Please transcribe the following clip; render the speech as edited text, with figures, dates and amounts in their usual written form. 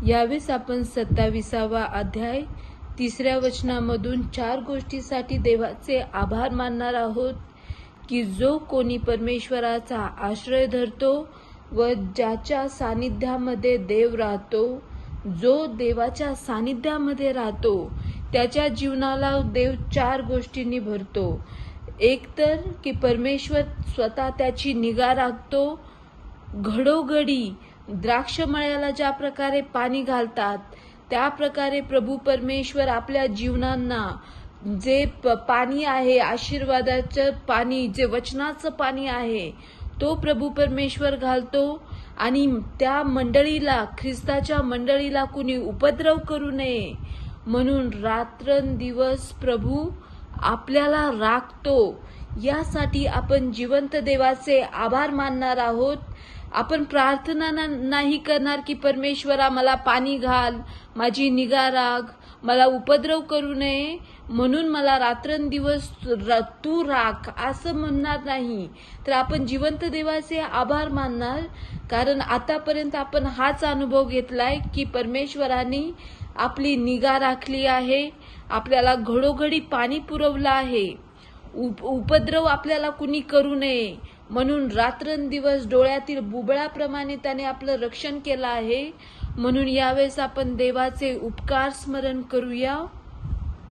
यावेळेस आपण 27वा अध्याय 3ऱ्या वचनामधून 4 गोष्टीसाठी देवाचे आभार मानणार आहोत की जो कोणी परमेश्वराचा आश्रय धरतो व ज्याच्या सानिध्यामध्ये देव राहतो, जो देवाच्या सानिध्यामध्ये राहतो त्याच्या जीवनाला देव 4 गोष्टींनी भरतो. एक तर की परमेश्वर स्वतः त्याची निगा राखतो. घडोघडी द्राक्षमळ्याला ज्या प्रकारे पाणी घालतात त्या प्रकारे प्रभू परमेश्वर आपल्या जीवनांना जे पाणी आहे, आशीर्वादाचं पाणी, जे वचनाचं पाणी आहे तो प्रभू परमेश्वर घालतो. आणि त्या मंडळीला, ख्रिस्ताच्या मंडळीला कुणी उपद्रव करू नये म्हणून रात्रंदिवस प्रभू आपल्याला राखतो. यासाठी आपण जिवंत देवाचे आभार मानणार आहोत. आपण प्रार्थना नाही करणार की परमेश्वरा मला पाणी घाल, माझी निगा राख, मला उपद्रव करू नये म्हणून मला रात्रंदिवस तू राख असं म्हणणार नाही. तर आपण जिवंत देवाचे आभार मानणार, कारण आतापर्यंत आपण हाच अनुभव घेतलाय की परमेश्वराने आपली निगा राखली आहे, आपल्याला घडोघडी पाणी पुरवलं आहे, उपद्रव आपल्याला कुणी करू नये म्हणून रात्रंदिवस डोळ्यातील बुबळाप्रमाणे त्याने आपलं रक्षण केलं आहे. म्हणून यावेळेस आपण देवाचे उपकार स्मरण करूया.